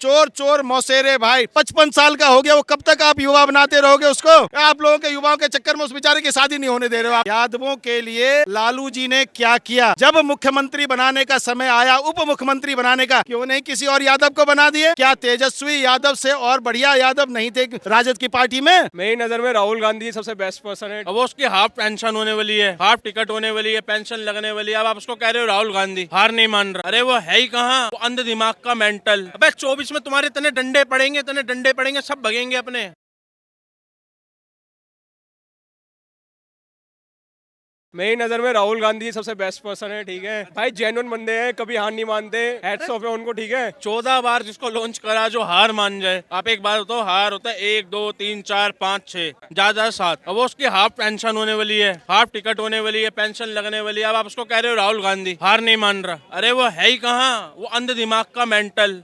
चोर चोर मौसेरे भाई, 55 साल का हो गया, वो कब तक आप युवा बनाते रहोगे उसको? आप लोगों के युवाओं के चक्कर में उस बेचारे की शादी नहीं होने दे रहे हो आप। यादवों के लिए लालू जी ने क्या किया? जब मुख्यमंत्री बनाने का समय आया, उप मुख्यमंत्री बनाने का, क्यों नहीं किसी और यादव को बना दिए? क्या तेजस्वी यादव से और बढ़िया यादव नहीं थे राजद की पार्टी में? मेरी नजर में राहुल गांधी सबसे बेस्ट पर्सन है। अब वो उसकी हाफ पेंशन होने वाली है, हाफ टिकट होने वाली है, पेंशन लगने वाली है। अब आप उसको कह रहे हो राहुल गांधी, हार नहीं मान रहा। अरे वो है ही कहाँ, वो अंध दिमाग का मेंटल। अबे 24 में तुम्हारे इतने डंडे पड़ेंगे, सब भगेंगे अपने। मेरी नजर में राहुल गांधी सबसे बेस्ट पर्सन है। ठीक है भाई, जेन्युइन बंदे हैं, कभी हार नहीं मानते। हेड्स ऑफ है उनको। ठीक है, 14 बार जिसको लॉन्च करा जो हार मान जाए। आप एक बार तो हार होता है 1 2 3 4 5 6 ज्यादा 7। अब वो उसकी हाफ पेंशन होने वाली है, हाफ टिकट होने वाली है, पेंशन लगने वाली है। अब आप उसको कह रहे हो राहुल गांधी, हार नहीं मान रहा। अरे वो है ही कहाँ, वो अंध दिमाग का मेंटल।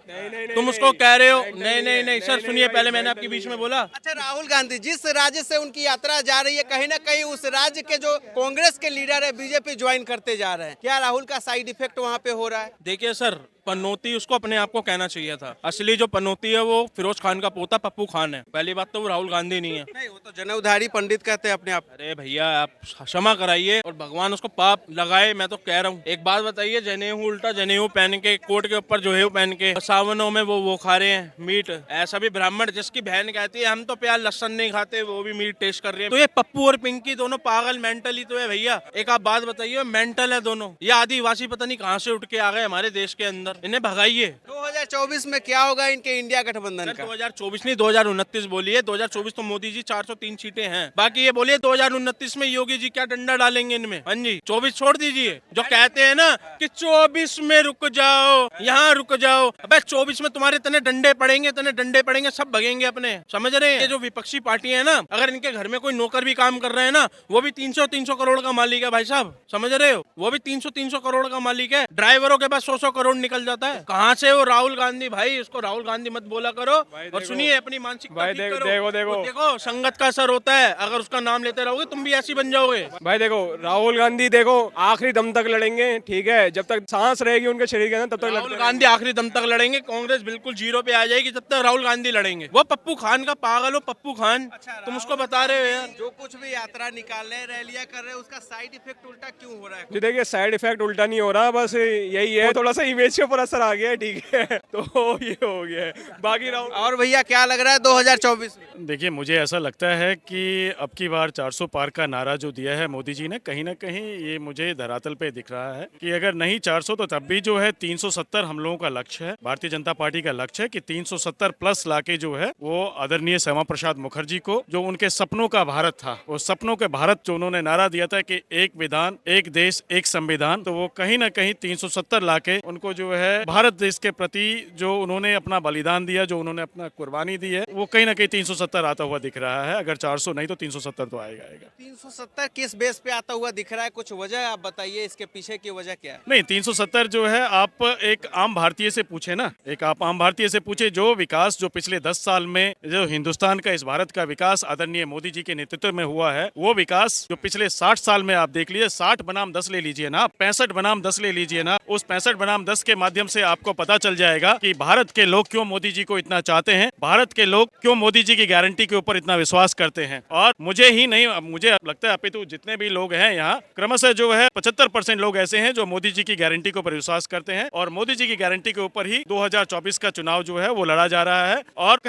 तुम उसको कह रहे हो नहीं सर सुनिए, पहले मैंने आपके बीच में बोला। अच्छा, राहुल गांधी जिस राज्य से उनकी यात्रा जा रही है, कहीं ना कहीं उस राज्य के जो कांग्रेस के लीडर है बीजेपी ज्वाइन करते जा रहे हैं। क्या राहुल का साइड इफेक्ट वहाँ पे हो रहा है? देखिए सर, पनौती उसको अपने आप को कहना चाहिए था। असली जो पनौती है वो फिरोज खान का पोता पप्पू खान है। पहली बात तो वो राहुल गांधी नहीं है। नहीं, वो तो जनेऊधारी पंडित कहते हैं अपने आप। अरे भैया आप क्षमा कराइए और भगवान उसको पाप लगाए, मैं तो कह रहा हूँ। एक बात बताइए, जनेऊ उल्टा जनेऊ पहन के, कोट के ऊपर जो है वो पहन के, सावनों में वो खा रहे हैं मीट। ऐसा भी ब्राह्मण जिसकी बहन कहती है हम तो प्याज लहसन नहीं खाते, वो भी मीट टेस्ट कर रहे हैं। तो ये पप्पू और पिंकी दोनों पागल मेंटली तो है भैया। एक आप बात बताइए, मेंटल है दोनों। ये आदिवासी पता नहीं कहाँ से उठ के आ गए हमारे देश के अंदर, इन्हें भगाइए। 2024 में क्या होगा इनके इंडिया गठबंधन का? 2024 नहीं 2029 बोलिए। 2024 तो मोदी जी 403 सीटें हैं। बाकी ये बोलिए 2029 में योगी जी क्या डंडा डालेंगे इनमें? हाँ जी, 24 छोड़ दीजिए। जो कहते हैं ना कि 24 में रुक जाओ, यहाँ रुक जाओ। अबे 24 में तुम्हारे इतने डंडे पड़ेंगे, सब भगेंगे अपने। समझ रहे हैं? ये जो विपक्षी पार्टी है ना, अगर इनके घर में कोई नौकर भी काम कर रहे हैं ना, वो भी 300 करोड़ का मालिक है भाई साहब। समझ रहे हो? वो भी 300 करोड़ का मालिक है। ड्राइवरों के पास 100 करोड़ निकल जाता है। कहाँ से वो राहुल गांधी? भाई उसको राहुल गांधी मत बोला करो। और सुनिए, अपनी मानसिकता ठीक करो। देखो संगत का असर होता है, अगर उसका नाम लेते रहोगे तुम भी ऐसी बन जाओगे। भाई देखो राहुल गांधी देखो आखिरी दम तक लड़ेंगे। ठीक है, जब तक सांस रहेगी उनके शरीर के अंदर तब तक राहुल गांधी आखिरी दम तक लड़ेंगे। कांग्रेस बिल्कुल जीरो पे आ जाएगी जब तक राहुल गांधी लड़ेंगे। वो पप्पू खान का पागल हो, पप्पू खान। तुम उसको बता रहे हो यार। जो कुछ भी यात्रा निकाल रहे, रैलियां कर रहे, उसका साइड इफेक्ट उल्टा क्यों हो रहा है? जी देखिए, साइड इफेक्ट उल्टा नहीं हो रहा, बस यही है, थोड़ा सा इमेज के ऊपर असर आ गया है। ठीक है, तो ये हो गया है। बाकी राहुल और भैया क्या लग रहा है 2024 में? देखिए, मुझे ऐसा लगता है कि अब की बार 400 पार का नारा जो दिया है मोदी जी ने, कहीं ना कहीं ये मुझे धरातल पे दिख रहा है कि अगर नहीं 400 तो तब भी जो है 370 हम लोगों का लक्ष्य है। भारतीय जनता पार्टी का लक्ष्य है कि 370 प्लस लाके जो है वो आदरणीय श्यामा प्रसाद मुखर्जी को, जो उनके सपनों का भारत था, वो सपनों के भारत जो उन्होंने नारा दिया था कि एक विधान, एक देश, एक संविधान, तो वो कहीं ना कहीं 370 लाके उनको जो है भारत देश के प्रति जो उन्होंने अपना बलिदान दिया, जो उन्होंने अपना कुर्बानी दी है, वो कहीं ना कहीं 370 आता हुआ दिख रहा है। अगर 400 नहीं तो 370 तो आएगा। 370 किस बेस पे आता हुआ दिख रहा है? कुछ वजह आप बताइए, इसके पीछे की वजह क्या है? नहीं, 370 जो है, आप एक आम भारतीय से पूछे ना, एक आप आम भारतीय से पूछे, जो विकास जो पिछले 10 साल में जो हिंदुस्तान का, इस भारत का विकास आदरणीय मोदी जी के नेतृत्व में हुआ है, वो विकास जो पिछले 60 साल में आप देख लीजिए, 60 बनाम 10 ले लीजिए ना, 65 बनाम 10 ले लीजिए ना, उस 65 बनाम 10 के माध्यम से आपको पता चल जाएगा कि भारत के लोग क्यों मोदी जी को इतना चाहते हैं, भारत के लोग क्यों मोदी जी की गारंटी के ऊपर इतना विश्वास करते हैं। और मुझे ही नहीं, मुझे लगता है अपितु जितने भी लोग हैं यहाँ, क्रमशः जो है 75% लोग ऐसे हैं जो मोदी जी की गारंटी के ऊपर विश्वास करते हैं। और मोदी जी की गारंटी के ऊपर ही 2024 का चुनाव जो है वो लड़ा जा रहा है। और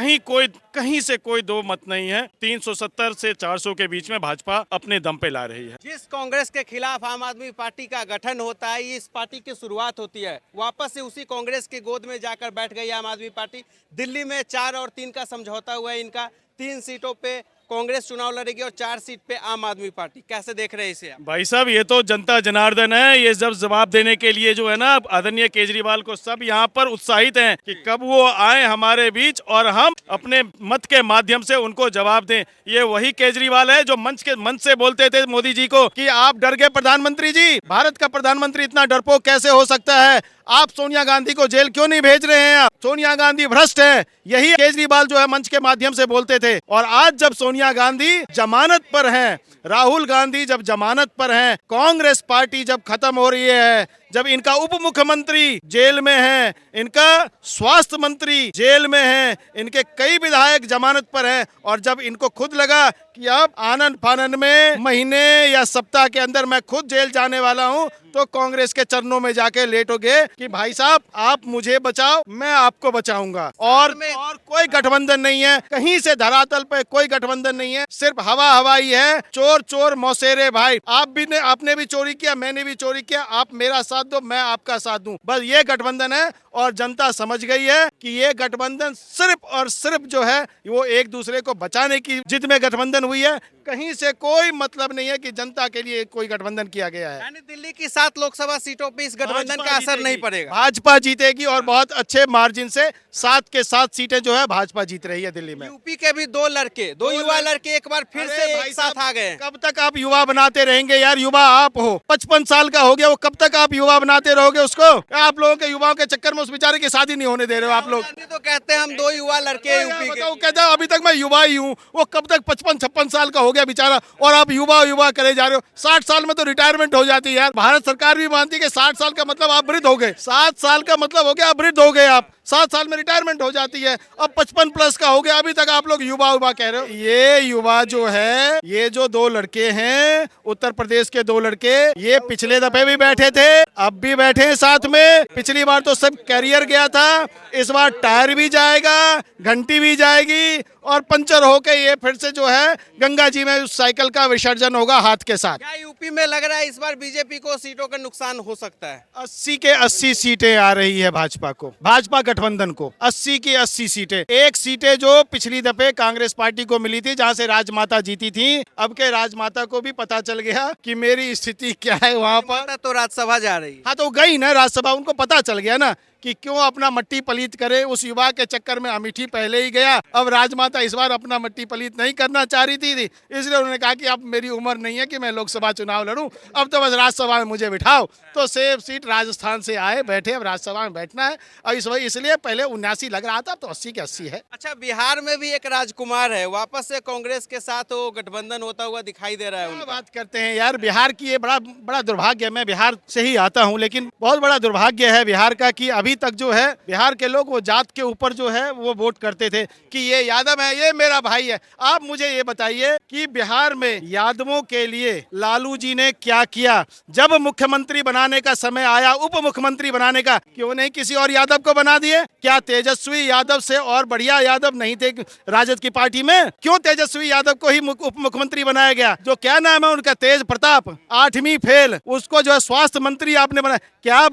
कहीं से कोई दो मत नहीं है, 370 से 400 के बीच में भाजपा अपने दम पे ला रही है। जिस कांग्रेस के खिलाफ आम आदमी पार्टी का गठन होता है, इस पार्टी की शुरुआत होती है, वापस से उसी कांग्रेस की गोद में जाकर बैठ गई आम आदमी पार्टी। दिल्ली में 4 और 3 का समझौता हुआ है इनका। 3 सीटों पे कांग्रेस चुनाव लड़ेगी और 4 सीट पे आम आदमी पार्टी। कैसे देख रहे हैं इसे आप? भाई साहब, ये तो जनता जनार्दन है। ये जब जवाब देने के लिए जो है ना, आदरणीय केजरीवाल को सब यहाँ पर उत्साहित हैं कि कब वो आए हमारे बीच और हम अपने मत के माध्यम से उनको जवाब दें। ये वही केजरीवाल है जो मंच से बोलते थे मोदी जी को कि आप डर गए प्रधानमंत्री जी, भारत का प्रधानमंत्री इतना डरपोक कैसे हो सकता है, आप सोनिया गांधी को जेल क्यों नहीं भेज रहे हैं, आप सोनिया गांधी भ्रष्ट है। यही केजरीवाल जो है मंच के माध्यम से बोलते थे। और आज जब सोनिया गांधी जमानत पर हैं, राहुल गांधी जब जमानत पर हैं, कांग्रेस पार्टी जब खत्म हो रही है, जब इनका उप मुख्यमंत्री जेल में है, इनका स्वास्थ्य मंत्री जेल में है, इनके कई विधायक जमानत पर हैं, और जब इनको खुद लगा कि अब आनन फानन में महीने या सप्ताह के अंदर मैं खुद जेल जाने वाला हूं, तो कांग्रेस के चरणों में जाके लेटोगे कि भाई साहब आप मुझे बचाओ, मैं आपको बचाऊंगा। और कोई गठबंधन नहीं है, कहीं से धरातल पे कोई गठबंधन नहीं है, सिर्फ हवा हवाई है। चोर चोर मौसेरे भाई, आपने भी चोरी किया, मैंने भी चोरी किया, आप मेरा साथ दो, मैं आपका साथ दूं, बस ये गठबंधन है। और जनता समझ गई है कि ये गठबंधन सिर्फ और सिर्फ जो है वो एक दूसरे को बचाने की जिद में गठबंधन हुई है, कहीं से कोई मतलब नहीं है कि जनता के लिए कोई गठबंधन किया गया है। यानी दिल्ली की 7 लोकसभा सीटों पे इस गठबंधन का असर नहीं पड़ेगा। भाजपा जीतेगी और बहुत अच्छे मार्जिन से 7 के 7 सीटें जो है भाजपा जीत रही है दिल्ली में। यूपी के भी 2 युवा लड़के एक बार फिर से एक साथ आ गए। कब तक आप युवा बनाते रहेंगे यार? युवा आप हो, 55 साल का हो गया वो, कब तक आप युवा बनाते रहोगे उसको? आप लोगों के युवाओं के चक्कर में उस बेचारे की शादी नहीं होने दे रहे हो आप लोग। तो कहते हैं हम 2 युवा लड़के यूपी के। कहता है अभी तक मैं युवा ही हूँ, वो कब तक 55-56 साल का हो गया बेचारा, और आप युवा युवा करे जा रहे हो। 60 साल में तो रिटायरमेंट हो जाती है यार। भारत सरकार भी मानती है कि 60 साल का मतलब आप वृद्ध हो गए, 7 साल का मतलब हो गया आप वृद्ध हो गए, आप 7 साल में रिटायरमेंट हो जाती है। अब 55 प्लस का हो गया, अभी तक आप लोग युवा युवा कह रहे हो। ये युवा जो है, ये जो 2 लड़के हैं उत्तर प्रदेश के 2 लड़के, ये पिछले दफे भी बैठे थे, अब भी बैठे हैं साथ में। पिछली बार तो सब कैरियर गया था, इस बार टायर भी जाएगा, घंटी भी जाएगी, और पंचर होके ये फिर से जो है गंगा जी में उस साइकिल का विसर्जन होगा हाथ के साथ। क्या यूपी में लग रहा है इस बार बीजेपी को सीटों का नुकसान हो सकता है? 80 के 80 सीटें आ रही है भाजपा को, भाजपा गठबंधन को 80 की 80 सीटें। एक सीटें जो पिछली दफे कांग्रेस पार्टी को मिली थी, जहां से राजमाता जीती थी, अब के राजमाता को भी पता चल गया कि मेरी स्थिति क्या है वहां पर। तो राज्यसभा जा रही है। हाँ तो गई ना राज्यसभा, उनको पता चल गया ना कि क्यों अपना मट्टी पलीत करे। उस युवा के चक्कर में अमेठी पहले ही गया, अब राजमाता इस बार अपना मट्टी पलीत नहीं करना चाह रही थी, इसलिए उन्होंने कहा कि अब मेरी उम्र नहीं है कि मैं लोकसभा चुनाव लड़ूं, अब तो बस राज्यसभा में मुझे बिठाओ। तो सेफ सीट राजस्थान से आए, बैठे, अब राज्यसभा में बैठना है। और इसलिए पहले 79 लग रहा था, अब तो 80 के 80 है। अच्छा, बिहार में भी एक राजकुमार है, वापस से कांग्रेस के साथ वो गठबंधन होता हुआ दिखाई दे रहा है। क्या बात करते हैं यार, बिहार की ये बड़ा बड़ा दुर्भाग्य है। मैं बिहार से ही आता हूँ, लेकिन बहुत बड़ा दुर्भाग्य है बिहार का कि अभी तक जो है बिहार के लोग वो जात के ऊपर जो है वो वोट करते थे कि ये यादव है, ये मेरा भाई है। आप मुझे ये बताइए कि बिहार में यादवों के लिए लालू जी ने क्या किया? जब मुख्यमंत्री बनाने का समय आया, उप मुख्यमंत्री बनाने का, क्यों नहीं किसी और यादव को बना दिए? क्या तेजस्वी यादव से और बढ़िया यादव नहीं थे राजद की पार्टी में? क्यों तेजस्वी यादव को ही उप मुख्यमंत्री बनाया गया? जो क्या नाम है उनका, तेज प्रताप, 8वीं फेल, उसको जो है स्वास्थ्य मंत्री आपने बनाया। क्या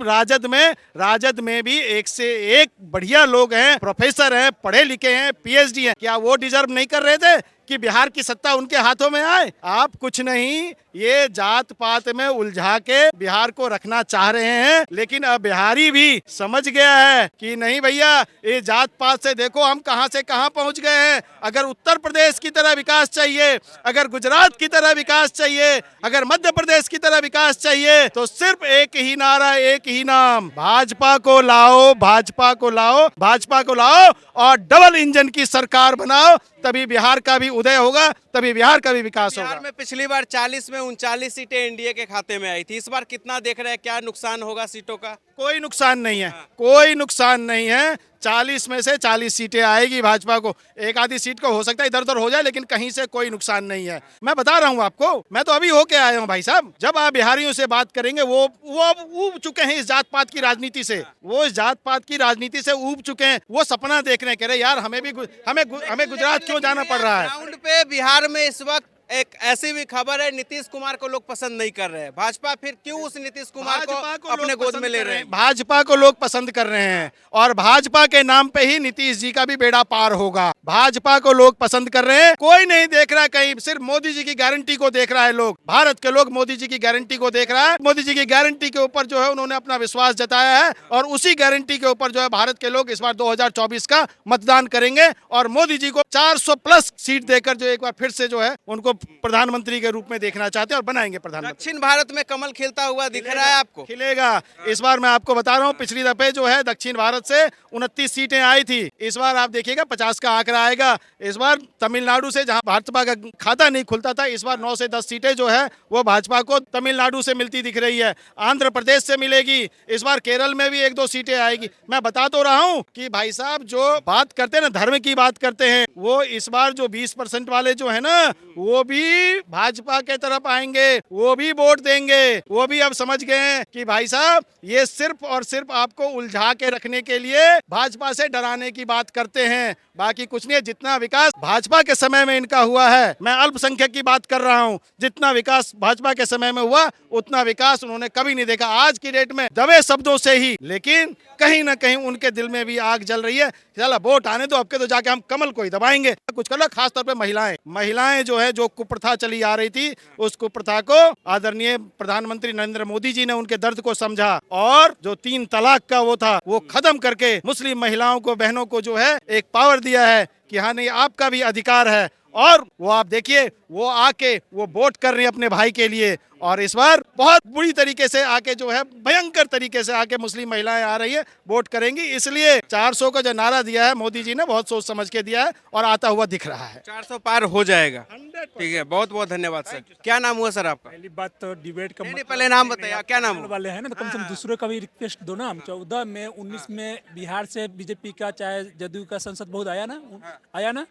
राजद में भी एक से एक बढ़िया लोग हैं, प्रोफेसर हैं, पढ़े लिखे हैं, पीएचडी हैं, क्या वो डिजर्व नहीं कर रहे थे कि बिहार की सत्ता उनके हाथों में आए? आप कुछ नहीं, ये जात पात में उलझा के बिहार को रखना चाह रहे हैं, लेकिन अब बिहारी भी समझ गया है कि नहीं भैया, ये जात पात से देखो हम कहां से कहां पहुंच गए हैं। अगर उत्तर प्रदेश की तरह विकास चाहिए, अगर गुजरात की तरह विकास चाहिए, अगर मध्य प्रदेश की तरह विकास चाहिए, तो सिर्फ एक ही नारा, एक ही नाम, भाजपा को लाओ, भाजपा को लाओ, भाजपा को लाओ और डबल इंजन की सरकार बनाओ, तभी बिहार का भी उदय होगा, तभी बिहार का भी विकास होगा। बिहार में पिछली बार 40 में 39 सीटें एनडीए के खाते में आई थी, इस बार कितना देख रहे हैं, क्या नुकसान होगा सीटों का? कोई नुकसान नहीं है, कोई नुकसान नहीं है। 40 में से 40 सीटें आएगी भाजपा को, एक आधी सीट को हो सकता है इधर उधर हो जाए, लेकिन कहीं से कोई नुकसान नहीं है। मैं बता रहा हूं आपको, मैं तो अभी होके आया हूं भाई साहब। जब आप बिहारियों से बात करेंगे, वो अब ऊब चुके हैं इस जात पात की राजनीति से, वो इस जात पात की राजनीति से ऊब चुके हैं। वो सपना देख रहे हैं, कह रहे यार हमें गुजरात क्यों जाना पड़ रहा है। ग्राउंड पे बिहार में इस वक्त एक ऐसी भी खबर है, नीतीश कुमार को लोग पसंद नहीं कर रहे हैं। भाजपा फिर क्यों उस नीतीश कुमार को अपने गोद में ले रहे हैं? भाजपा को लोग पसंद कर रहे हैं, और भाजपा के नाम पे ही नीतीश जी का भी बेड़ा पार होगा। भाजपा को लोग पसंद कर रहे हैं, कोई नहीं देख रहा कहीं, सिर्फ मोदी जी की गारंटी को देख रहा है लोग। भारत के लोग मोदी जी की गारंटी को देख रहा है। मोदी जी की गारंटी के ऊपर जो है उन्होंने अपना विश्वास जताया है, और उसी गारंटी के ऊपर जो है भारत के लोग इस बार 2024 का मतदान करेंगे, और मोदी जी को 400 प्लस सीट देकर जो एक बार फिर से जो है उनको प्रधानमंत्री के रूप में देखना चाहते हैं और बनाएंगे प्रधानमंत्री। दक्षिण भारत में कमल खिलता हुआ दिख रहा है आपको? खिलेगा। इस बार मैं आपको बता रहा हूँ, पिछली दफे जो है दक्षिण भारत से 29 सीटें आई थी, इस बार आप देखिएगा 50 का आंकड़ा आएगा। इस बार तमिलनाडु से, जहां भाजपा का खाता नहीं खुलता था, इस बार 9 से 10 सीटें जो है वो भाजपा को तमिलनाडु से मिलती दिख रही है, आंध्र प्रदेश से मिलेगी, इस बार केरल में भी 1-2 सीटें आएगी। मैं बता तो रहा हूँ कि भाई साहब जो बात करते हैं ना, धर्म की बात करते हैं, वो इस बार जो 20% वाले जो है ना, वो भी भाजपा के तरफ आएंगे, वो भी वोट देंगे। वो भी अब समझ गए हैं कि भाई साहब ये सिर्फ और सिर्फ आपको उलझा के रखने के लिए भाजपा से डराने की बात करते हैं, बाकी कुछ नहीं है। जितना विकास भाजपा के समय में इनका हुआ है, मैं अल्पसंख्यक की बात कर रहा हूं, जितना विकास भाजपा के समय में हुआ उतना विकास उन्होंने कभी नहीं देखा। आज की डेट में दबे शब्दों से ही, लेकिन कहीं ना कहीं उनके दिल में भी आग जल रही है। चला वोट आने दो, आपके तो जाके हम कमल को ही दबाएंगे। कुछ कर लो, खासतौर पे महिलाएं जो है, जो कुप्रथा चली आ रही थी, उस कुप्रथा को आदरणीय प्रधानमंत्री नरेंद्र मोदी जी ने उनके दर्द को समझा और जो 3 तलाक का वो था वो खत्म करके मुस्लिम महिलाओं को, बहनों को जो है एक पावर दिया है कि हाँ नहीं, आपका भी अधिकार है। और वो आप देखिए, वो आके वो वोट कर रहे हैं अपने भाई के लिए, और इस बार बहुत बुरी तरीके से आके जो है, भयंकर तरीके से आके मुस्लिम महिलाएं आ रही है, वोट करेंगी। इसलिए 400 का जो नारा दिया है मोदी जी ने, बहुत सोच समझ के दिया है और आता हुआ दिख रहा है। 400 पार हो जाएगा। ठीक है, बहुत बहुत धन्यवाद सर। क्या नाम हुआ सर आपका? पहली बात तो डिबेट का नहीं, पहले नाम बताइए, क्या नाम हुआ? वाले हैं ना, तो कम से कम दूसरे का भी रिक्वेस्ट दो ना। हम 14 में 19 में बिहार से बीजेपी का, चाहे जदयू का संसद बहुत आया ना,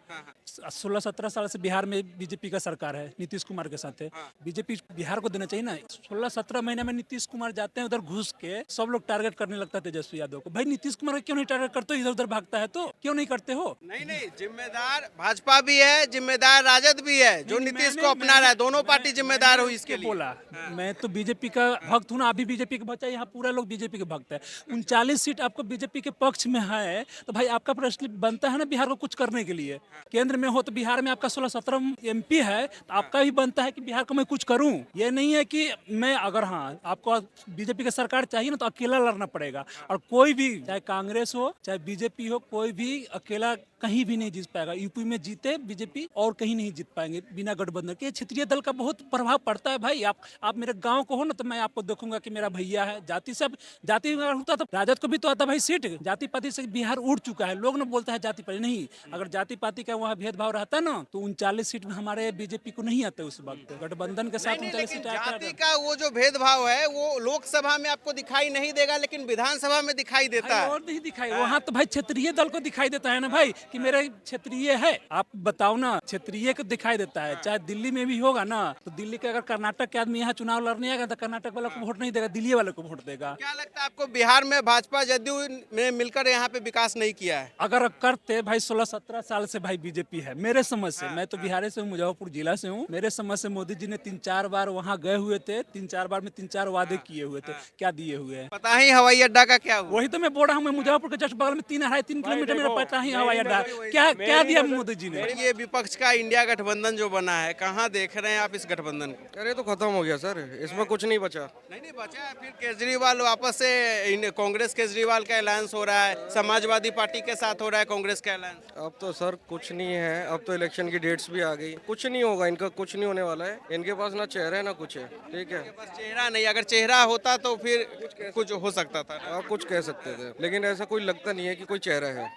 16-17 साल से बिहार में बीजेपी का सरकार है, नीतीश कुमार के साथ है। बीजेपी बिहार को देना चाहिए ना। 16-17 महीने में नीतीश कुमार जाते हैं उधर घुस के, सब लोग टारगेट करने लगता है तेजस्वी यादव को। भाई नीतीश कुमार को क्यों नहीं टारगेट करते हो? इधर उधर भागता है तो क्यों नहीं करते हो? नहीं, जिम्मेदार भाजपा भी है, जिम्मेदार राजद भी है, जो नीतीश को अपना रहा है। दोनों पार्टी जिम्मेदार हो इसके लिए। बोला मैं तो बीजेपी का भक्त हूँ ना, अभी बीजेपी के बच्चा, यहाँ पूरा लोग बीजेपी के भक्त है। 39 सीट आपको बीजेपी के पक्ष में है, तो भाई आपका प्रश्न बनता है ना बिहार को कुछ करने के लिए। केंद्र में हो तो बिहार में आपका 16-17 MP है, तो आपका भी बनता है कि बिहार को मैं कुछ करूं। ये नहीं है कि मैं, अगर हाँ आपको बीजेपी की सरकार चाहिए ना, तो अकेला लड़ना पड़ेगा। और कोई भी, चाहे कांग्रेस हो चाहे बीजेपी हो, कोई भी अकेला कहीं भी नहीं जीत पाएगा। यूपी में जीते बीजेपी, और कहीं नहीं जीत पाएंगे बिना गठबंधन के। क्षेत्रीय दल का बहुत प्रभाव पड़ता है भाई। आप मेरे गांव को हो ना, तो मैं आपको देखूंगा कि मेरा भैया है। जाति सब, जाति अगर होता तो राजद को भी तो आता भाई सीट। जाति पाति से बिहार उड़ चुका है। लोग ना बोलता है जाति पाति, नहीं, अगर जाति पाति का वहाँ भेदभाव रहता ना, तो 39 सीट में हमारे बीजेपी को नहीं आते उस वक्त। गठबंधन के साथ 39 सीट आता जाति का वो जो भेदभाव है वो लोकसभा में आपको दिखाई नहीं देगा, लेकिन विधानसभा में दिखाई देता है। और नहीं दिखाई, वहाँ तो भाई क्षेत्रीय दल को दिखाई देता है ना भाई, कि मेरा क्षेत्रीय है। आप बताओ ना, क्षेत्रीय को दिखाई देता है। चाहे दिल्ली में भी होगा ना, तो दिल्ली के अगर कर्नाटक के आदमी यहाँ चुनाव लड़ने आएगा, तो कर्नाटक वाला को वोट नहीं देगा, दिल्ली वाले को वोट देगा। क्या लगता है आपको, बिहार में भाजपा जदयू ने मिलकर यहाँ पे विकास नहीं किया है? अगर करते भाई, 16-17 साल से भाई बीजेपी है मेरे समझ से। मैं तो बिहार से हूँ, मुजफ्फरपुर जिला से हूँ। मेरे समझ से मोदी जी ने 3-4 बार वहाँ गए हुए थे, 3-4 बार में 3-4 वादे किए हुए थे। क्या दिए हुए हैं? पता ही हवाई अड्डा का क्या हुआ? वही तो मैं बोल रहा हूँ, मैं मुजफ्फरपुर के जस्ट बगल में 3-3.5 किलोमीटर मेरा पता ही हवाई अड्डा। क्या दिया मोदी जी ने? ये विपक्ष का इंडिया गठबंधन जो बना है, कहाँ देख रहे हैं आप इस गठबंधन को? अरे तो खत्म हो गया सर, इसमें कुछ नहीं बचा। नहीं बचा है। फिर केजरीवाल वापस से, कांग्रेस केजरीवाल का अलायंस हो रहा है, समाजवादी पार्टी के साथ हो रहा है कांग्रेस का अलायंस। अब तो सर कुछ नहीं है, अब तो इलेक्शन की डेट्स भी आ गई, कुछ नहीं होगा, इनका कुछ नहीं होने वाला है। इनके पास ना चेहरा है ना कुछ है, ठीक है। बस चेहरा नहीं, अगर चेहरा होता तो फिर कुछ हो सकता था। आप कुछ कह सकते थे, लेकिन ऐसा कोई लगता नहीं है कि कोई चेहरा है।